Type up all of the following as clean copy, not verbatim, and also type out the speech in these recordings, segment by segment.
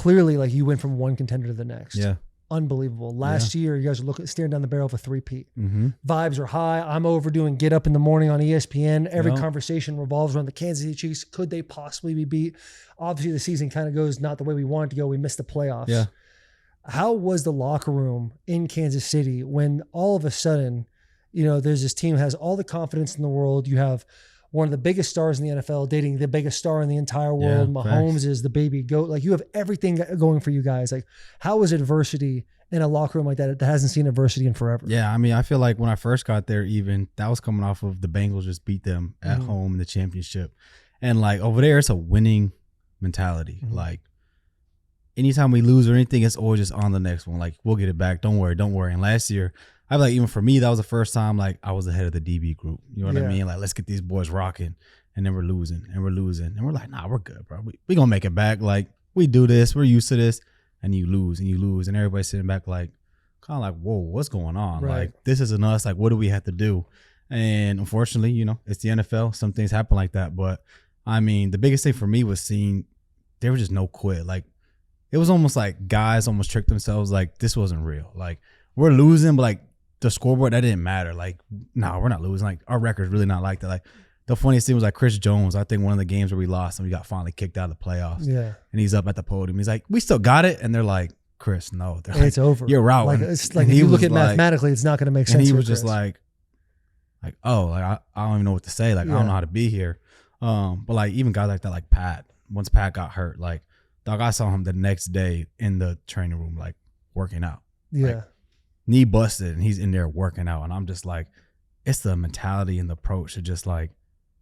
clearly, like, you went from one contender to the next. Yeah. Unbelievable. Last year, you guys are staring down the barrel of a three-peat. Mm-hmm. Vibes are high. I'm overdoing Get Up in the Morning on ESPN. Every conversation revolves around the Kansas City Chiefs. Could they possibly be beat? Obviously, the season kind of goes not the way we want it to go. We missed the playoffs. Yeah. How was the locker room in Kansas City when all of a sudden, there's this team has all the confidence in the world. You have one of the biggest stars in the NFL dating the biggest star in the entire world. Mahomes is the baby goat. Like, you have everything going for you guys. Like, how was adversity in a locker room like that hasn't seen adversity in forever? Yeah, I mean, I feel like when I first got there, even that was coming off of the Bengals just beat them at home in the championship. And like over there, it's a winning mentality. Mm-hmm. Like, anytime we lose or anything, it's always just on the next one. Like, we'll get it back. Don't worry. And last year, I feel like even for me, that was the first time like I was ahead of the DB group. You know what I mean? Like, let's get these boys rocking. And then we're losing. And we're like, nah, we're good, bro. We gonna make it back. Like, we do this. We're used to this. And you lose. And everybody's sitting back like, kind of like, whoa, what's going on? Right. Like, this isn't us. Like, what do we have to do? And unfortunately, it's the NFL. Some things happen like that. But, I mean, the biggest thing for me was seeing there was just no quit. Like, it was almost like guys almost tricked themselves. Like, this wasn't real. Like, we're losing, but like the scoreboard, that didn't matter. Like, no, we're not losing. Like, our record's really not like that. Like, the funniest thing was like Chris Jones. I think one of the games where we lost and we got finally kicked out of the playoffs. Yeah. And he's up at the podium. He's like, we still got it. And they're like, Chris, no. They're like, it's over. You're out. Like, it's like, if you look at mathematically, it's not going to make sense. And he was just like, oh, like I don't even know what to say. Like, I don't know how to be here. But like even guys like that, like Pat, once Pat got hurt, like, dog, I saw him the next day in the training room, like working out. Yeah. Like, knee busted and he's in there working out. And I'm just like, it's the mentality and the approach to just like,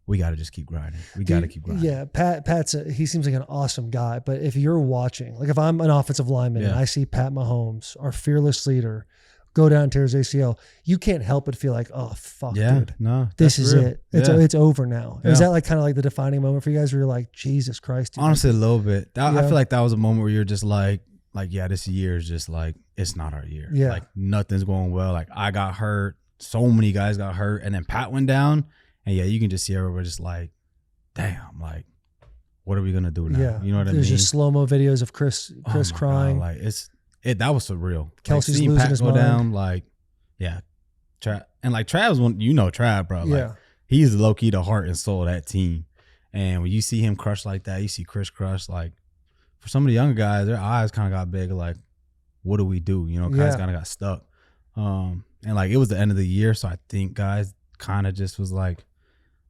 we got to just keep grinding. We got to keep grinding. Yeah, Pat's he seems like an awesome guy. But if you're watching, like if I'm an offensive lineman and I see Pat Mahomes, our fearless leader, go down and tear his ACL, you can't help but feel like, oh, fuck, dude. No, this is real. it. It's over now. Is that like kind of like the defining moment for you guys where you're like, Jesus Christ? Dude. Honestly, a little bit. I feel like that was a moment where you're just like, yeah, this year is just like, it's not our year. Yeah. Like, nothing's going well. Like, I got hurt. So many guys got hurt. And then Pat went down. And yeah, you can just see everybody just like, damn, like, what are we gonna do now? Yeah. You know what I mean? There's just slow-mo videos of Chris crying. God, like that was surreal. Kelsey's like, losing Pat his go mind. Down, like, yeah. And like Trav's one, Trav, bro. Like, he's low key the heart and soul of that team. And when you see him crush like that, you see Chris crush. Like, for some of the younger guys, their eyes kind of got big. Like, what do we do? Guys kind of got stuck. And like it was the end of the year, so I think guys kind of just was like,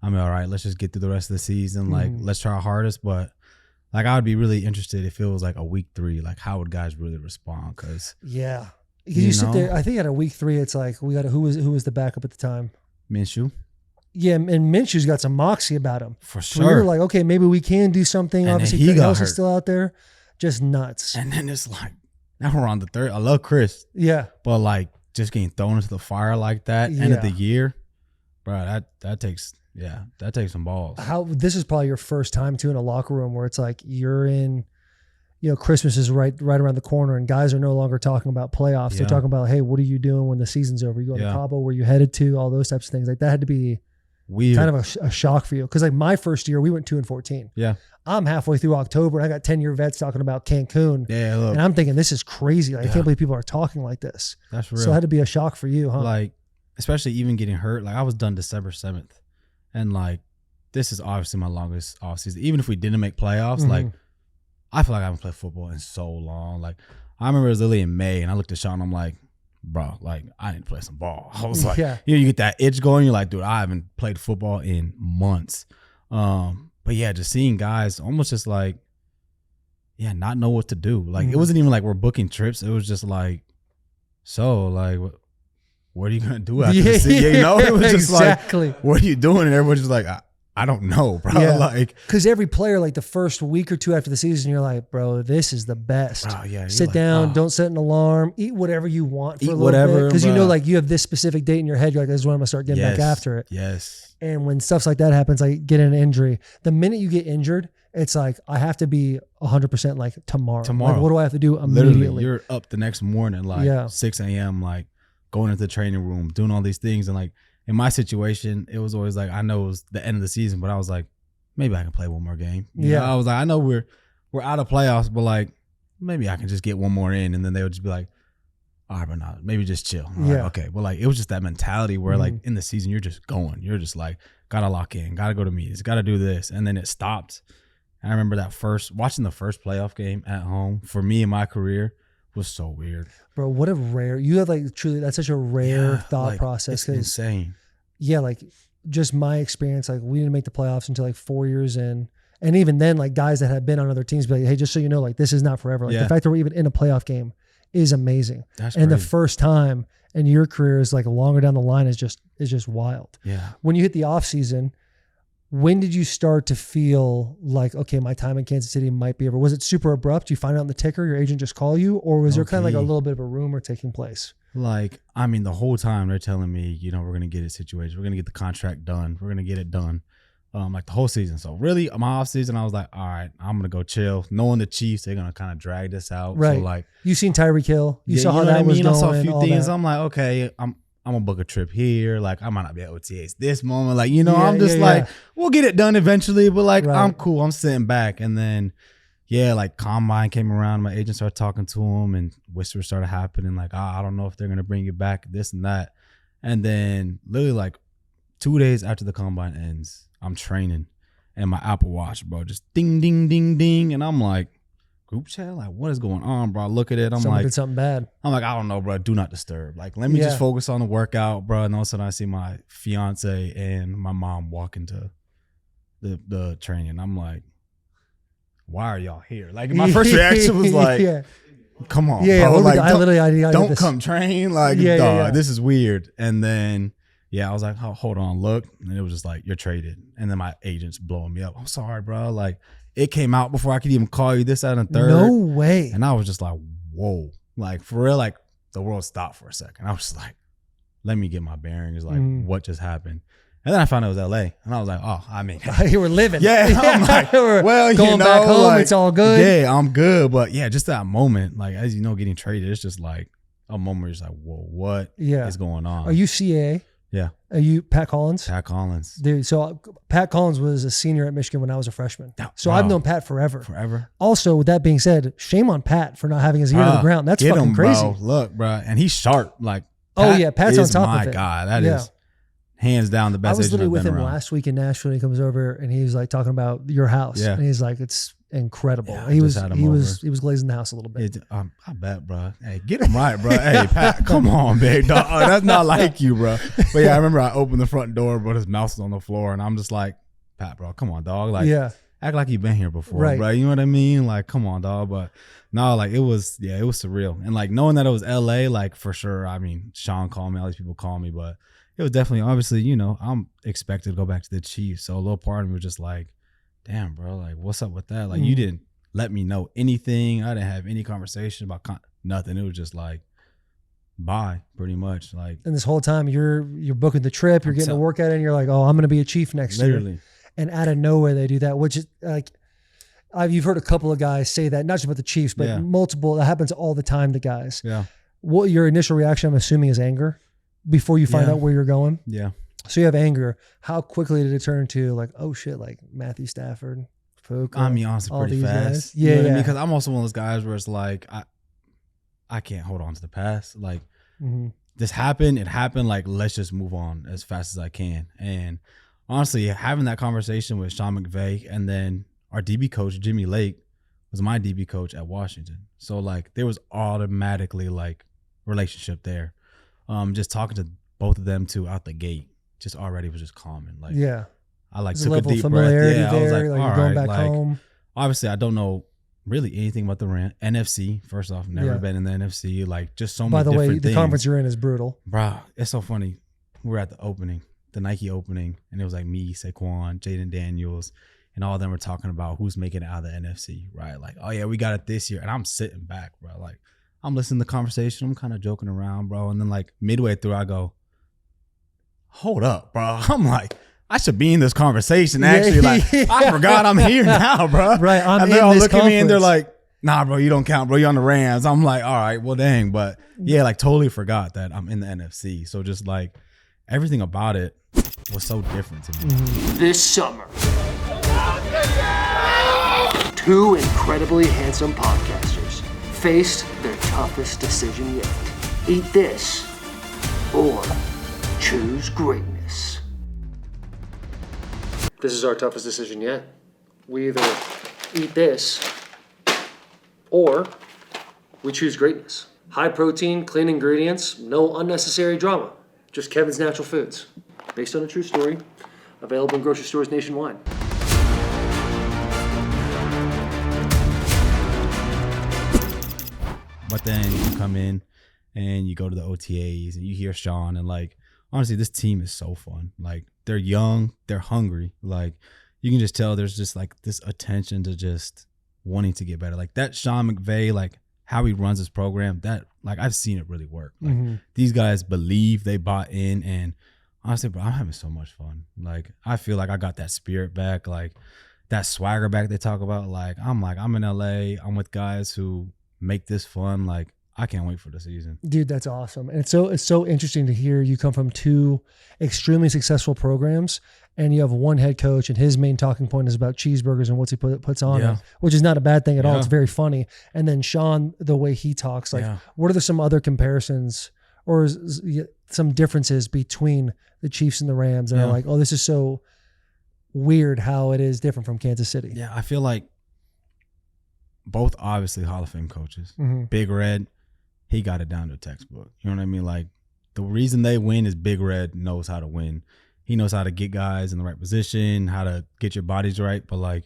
I mean, all right, let's just get through the rest of the season. Like, let's try our hardest. But like, I would be really interested if it was like a week 3. Like, how would guys really respond? Because you sit there. I think at a week 3, it's like we got who was the backup at the time? Minshew. Yeah, and Minshew's got some moxie about him. For sure. So we were like, okay, maybe we can do something. And obviously, he got hurt. Is still out there, just nuts. And then it's like, now we're on the 3rd. I love Chris. Yeah, but like just getting thrown into the fire like that end of the year, bro. That takes. Yeah, that takes some balls. This is probably your first time too in a locker room where it's like you're in, Christmas is right around the corner and guys are no longer talking about playoffs. Yeah. They're talking about, hey, what are you doing when the season's over? You going to Cabo? Where you headed to? All those types of things. Like that had to be weird, kind of a shock for you. Because like my first year, we went 2-14. Yeah, I'm halfway through October and I got 10-year vets talking about Cancun. Yeah, look. And I'm thinking this is crazy. Like, I can't believe people are talking like this. That's real. So it had to be a shock for you, huh? Like, especially even getting hurt. Like I was done December 7th. And like, this is obviously my longest offseason. Even if we didn't make playoffs, like, I feel like I haven't played football in so long. Like, I remember it was literally in May, and I looked at Sean, and I'm like, bro, like, I need to play some ball. I was like, you get that itch going. You're like, dude, I haven't played football in months. But yeah, just seeing guys almost just like, not know what to do. Like, it wasn't even like we're booking trips. It was just like, so, like, what are you going to do after this? It was just like, what are you doing? And everybody's just like, I don't know, bro. Yeah. Like, because every player, like the first week or 2 after the season, you're like, bro, this is the best. Oh, yeah. Sit down, don't set an alarm, eat whatever you want for a little bit. Because like you have this specific date in your head. You're like, this is when I'm going to start getting back after it. Yes. And when stuff like that happens, like get an injury, the minute you get injured, it's like, I have to be 100% like tomorrow. Like, what do I have to do immediately? Literally, you're up the next morning, like 6 a.m., like going into the training room, doing all these things. And like, in my situation, it was always like, I know it was the end of the season, but I was like, maybe I can play one more game. You know? I was like, I know we're out of playoffs, but like, maybe I can just get one more in. And then they would just be like, all right, but not, maybe just chill. Like, okay. But like, it was just that mentality where like in the season, you're just going. You're just like, gotta lock in, gotta go to meetings, gotta do this. And then it stopped. And I remember watching the first playoff game at home for me in my career was so weird. Bro, what a rare, you have like truly, that's such a rare thought process. It's insane. Yeah, like just my experience, like we didn't make the playoffs until like 4 years in. And even then, like guys that had been on other teams be like, hey, just so you know, like this is not forever. Like the fact that we're even in a playoff game is amazing. That's and crazy. The first time in your career is like longer down the line is just wild. Yeah. When you hit the off season, when did you start to feel like, okay, my time in Kansas City might be over? Was it super abrupt? You find out on the ticker, your agent just call you, or was there kind of like a little bit of a rumor taking place? Like, I mean, the whole time they're telling me, you know, we're going to get it situated. We're going to get the contract done. We're going to get it done. Like the whole season. So really my off season, I was like, all right, I'm going to go chill. Knowing the Chiefs, they're going to kind of drag this out. Right. So like, you seen Tyreek Hill. You saw how that was going. I saw a few things. That. I'm like, okay, I'm going to book a trip here. Like, I might not be at OTAs this moment. Like, you know, I'm just like, we'll get it done eventually. But like, I'm cool. I'm sitting back. And then, like Combine came around. My agent started talking to him and whispers started happening. Like, I don't know if they're going to bring you back, this and that. And then literally like 2 days after the Combine ends, I'm training. And my Apple Watch, bro, just ding, ding, ding, ding. And I'm like, group chat? Like, what is going on, bro? I look at it. Someone did something bad. I'm like, I don't know, bro. Do not disturb. Like, let me just focus on the workout, bro. And all of a sudden I see my fiance and my mom walk into the training. I'm like, why are y'all here? Like, my first reaction was like, come on, bro. Like, don't come train. Like, this is weird. And then, I was like, oh, hold on, look. And it was just like, you're traded. And then my agent's blowing me up. I'm sorry, bro. Like, it came out before I could even call you, this, that, and third. No way. And I was just like, whoa. Like, for real, like, the world stopped for a second. I was just like, let me get my bearings. Like, what just happened? And then I found out it was LA. And I was like, oh, I mean. You were living. Yeah. I'm like, well, going back home, like, it's all good. Yeah, I'm good. But yeah, just that moment, like, as you know, getting traded, it's just like a moment where you're just like, whoa, what is going on? Are you CAA? Yeah. Are you Pat Collins? Pat Collins. Dude, so Pat Collins was a senior at Michigan when I was a freshman. So I've known Pat forever. Also, with that being said, shame on Pat for not having his ear to the ground. That's fucking crazy. Bro. Look, bro. And he's sharp. Like, Pat's on top of it. My guy. That is hands down the best. I was literally with him last week in Nashville and he comes over and he was like talking about your house. Yeah. And he's like, it's incredible. He was glazing the house a little bit. I bet, bro. Hey, get him right, bro. Hey, Pat, come on, big dog. That's not like you, bro. But yeah, I remember I opened the front door, but his mouse was on the floor, and I'm just like, Pat, bro, come on, dog. Like, act like you've been here before, bro. You know what I mean? Like, come on, dog. But no, like it was surreal, and like knowing that it was LA, like for sure. I mean, Sean called me, all these people call me, but it was definitely, obviously, you know, I'm expected to go back to the Chiefs, so a little part of me was just like, damn, bro, like, what's up with that? Like, you didn't let me know anything. I didn't have any conversation about nothing. It was just like, bye, pretty much. Like, and this whole time you're booking the trip, you're getting a workout in, you're like, oh, I'm going to be a Chief next year. And out of nowhere they do that, which is like, you've heard a couple of guys say that, not just about the Chiefs, but multiple. That happens all the time to guys. Yeah. What your initial reaction, I'm assuming, is anger before you find out where you're going. Yeah. So you have anger. How quickly did it turn to like, oh shit, like Matthew Stafford, Puka, I mean, honestly, pretty fast. Guys? Yeah, you know what I mean? Because I'm also one of those guys where it's like, I can't hold on to the past. Like, this happened, it happened. Like, let's just move on as fast as I can. And honestly, having that conversation with Sean McVay, and then our DB coach, Jimmy Lake, was my DB coach at Washington. So like, there was automatically like relationship there. Just talking to both of them too out the gate, just already was just common. Like, I like took a deep breath. Yeah, I was like, all right, back home. Obviously, I don't know really anything about the NFC. First off, never been in the NFC. Like, just so many. By the way, the conference you're in is brutal, bro. It's so funny. We're at the opening, the Nike opening, and it was like me, Saquon, Jaden Daniels, and all of them were talking about who's making it out of the NFC, right? Like, oh yeah, we got it this year, and I'm sitting back, bro. Like, I'm listening to the conversation. I'm kind of joking around, bro. And then like midway through, I go, hold up, bro. I'm like, I should be in this conversation. Actually, like, I forgot I'm here now, bro. Right. And they all look at me and they're like, nah, bro, you don't count, bro. You're on the Rams. I'm like, all right, well, dang. But yeah, like totally forgot that I'm in the NFC. So just like everything about it was so different to me. This summer, two incredibly handsome podcasters faced their toughest decision yet. Eat this or choose greatness. This is our toughest decision yet. We either eat this or we choose greatness. High protein, clean ingredients, no unnecessary drama. Just Kevin's Natural Foods. Based on a true story. Available in grocery stores nationwide. But then you come in and you go to the OTAs and you hear Sean, and like, honestly, this team is so fun. Like, they're young, they're hungry. Like, you can just tell there's just like this attention to just wanting to get better. Like that Sean McVay, like how he runs his program, that like I've seen it really work. Like these guys believe, they bought in, and honestly, bro, I'm having so much fun. Like, I feel like I got that spirit back, like that swagger back they talk about. Like, I'm in LA, I'm with guys who make this fun. Like, I can't wait for the season. Dude, that's awesome. And it's so interesting to hear you come from two extremely successful programs, and you have one head coach and his main talking point is about cheeseburgers and what he puts on it, which is not a bad thing at all. It's very funny. And then Sean, the way he talks, like what are some other comparisons or some differences between the Chiefs and the Rams that are like, oh, this is so weird how it is different from Kansas City? Yeah, I feel like both obviously Hall of Fame coaches. Big Red, he got it down to a textbook. You know what I mean? Like, the reason they win is Big Red knows how to win. He knows how to get guys in the right position, how to get your bodies right. But like,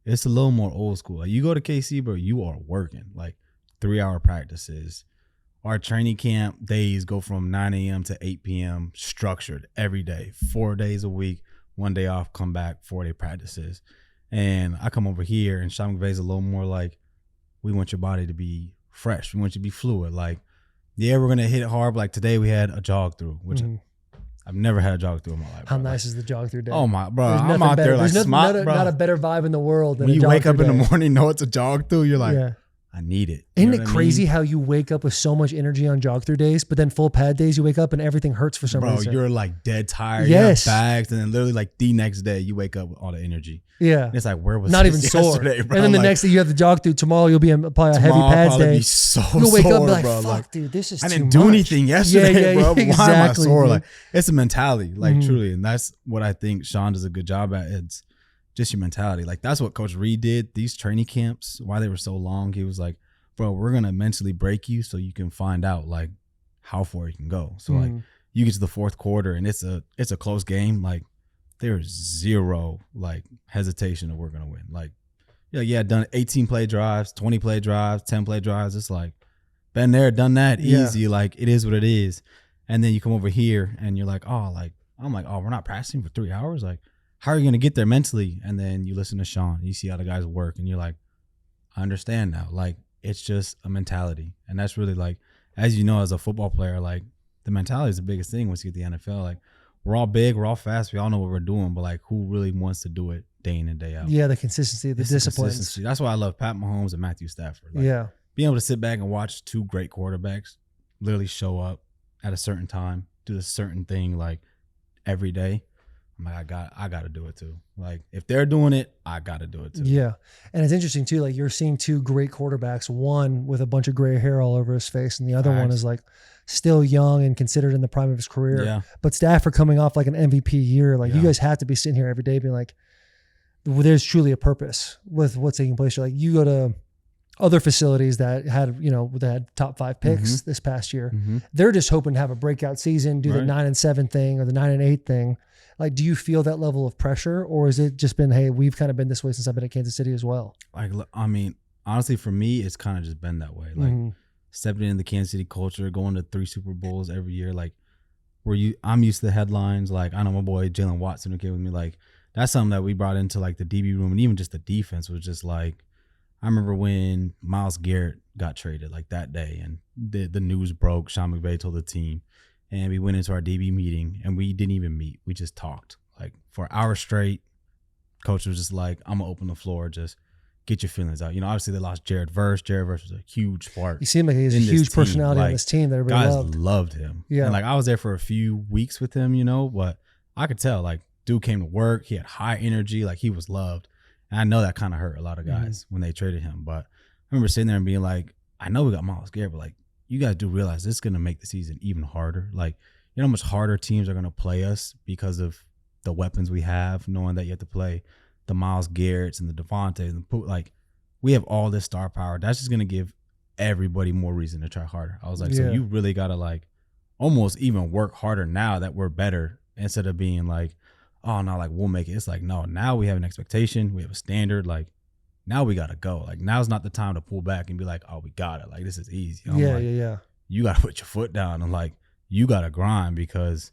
it's a little more old school. Like, you go to KC, bro, you are working like 3-hour practices. Our training camp days go from 9 a.m. to 8 p.m. structured every day, 4 days a week, 1 day off, come back, 4-day practices. And I come over here and Sean McVay's a little more like, we want your body to be fresh. We want you to be fluid. Like, yeah, we're going to hit it hard. But like today we had a jog through, which I've never had a jog through in my life. How nice is the jog through day? Oh my, bro. I'm out there like smart, bro. Not a better vibe in the world than when you wake up in the morning, know it's a jog through, you're like, I need it. Isn't it crazy how you wake up with so much energy on jog through days, but then full pad days you wake up and everything hurts for some reason? Bro, you're like dead tired. Yes. You have bags, and then literally like the next day you wake up with all the energy. Yeah. And it's like, where was not even sore? Bro? And then the next day you have the jog through. Tomorrow you'll be in probably a heavy pads day. Be so you'll wake sore, up and be like, bro. fuck, dude, this is too much. I didn't do anything yesterday, bro. Exactly, why am I sore? Dude. Like, it's a mentality, like truly. And that's what I think Sean does a good job at. It's just your mentality. Like, that's what Coach Reed did. These training camps, why they were so long, he was like, bro, we're going to mentally break you so you can find out like how far you can go. So like you get to the fourth quarter and it's a close game. Like, there's zero like hesitation that we're going to win. Like, done 18 play drives, 20 play drives, 10 play drives. It's like, been there, done that, easy. Like, it is what it is. And then you come over here and you're like, oh, like, I'm like, oh, we're not practicing for 3 hours. Like, how are you going to get there mentally? And then you listen to Sean, you see how the guys work and you're like, I understand now. Like, it's just a mentality. And that's really like, as you know, as a football player, like the mentality is the biggest thing once you get the NFL. Like, we're all big, we're all fast, we all know what we're doing, but like, who really wants to do it day in and day out? Yeah, the consistency, the discipline. That's why I love Pat Mahomes and Matthew Stafford. Like, being able to sit back and watch two great quarterbacks literally show up at a certain time, do a certain thing like every day. I'm like, I got to do it too. Like, if they're doing it, I got to do it too. Yeah. And it's interesting too, like, you're seeing two great quarterbacks, one with a bunch of gray hair all over his face, and the other one is like still young and considered in the prime of his career. Yeah. But Stafford coming off like an MVP year, like you guys have to be sitting here every day being like, well, there's truly a purpose with what's taking place. Like, you go to other facilities that had, that had top 5 picks this past year. They're just hoping to have a breakout season, do the 9-7 thing or the 9-8 thing. Like, do you feel that level of pressure, or has it just been, hey, we've kind of been this way since I've been at Kansas City as well? Like, I mean, honestly, for me, it's kind of just been that way. Like, stepping into the Kansas City culture, going to 3 Super Bowls every year. Like, I'm used to the headlines. Like, I know my boy Jalen Watson who came with me. Like, that's something that we brought into like the DB room, and even just the defense was just like, I remember when Myles Garrett got traded like that day, and the news broke. Sean McVay told the team. And we went into our DB meeting, and we didn't even meet. We just talked like for an hour straight. Coach was just like, I'm going to open the floor. Just get your feelings out. Obviously they lost Jared Verse. Jared Verse was a huge part. You seem like he's a huge personality on this team that everybody guys loved him. Yeah. And like, I was there for a few weeks with him, but I could tell like dude came to work. He had high energy. Like, he was loved. And I know that kind of hurt a lot of guys when they traded him. But I remember sitting there and being like, I know we got Myles Garrett, but like, you guys do realize this is going to make the season even harder. Like, you know how much harder teams are going to play us because of the weapons we have, knowing that you have to play the Myles Garretts and the Devontaes and like, we have all this star power. That's just going to give everybody more reason to try harder. I was like, so you really got to like almost even work harder now that we're better, instead of being like, oh no, like we'll make it. It's like, no, now we have an expectation. We have a standard. Like, now we got to go. Like, now's not the time to pull back and be like, oh, we got it. Like, this is easy. You got to put your foot down and like, you got to grind, because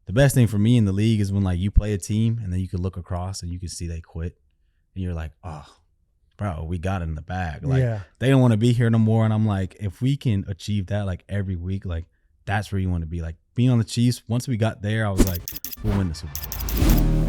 the best thing for me in the league is when like you play a team and then you can look across and you can see they quit and you're like, oh, bro, we got it in the bag. Like, they don't want to be here no more. And I'm like, if we can achieve that like every week, like that's where you want to be. Like, being on the Chiefs, once we got there, I was like, we'll win the Super Bowl.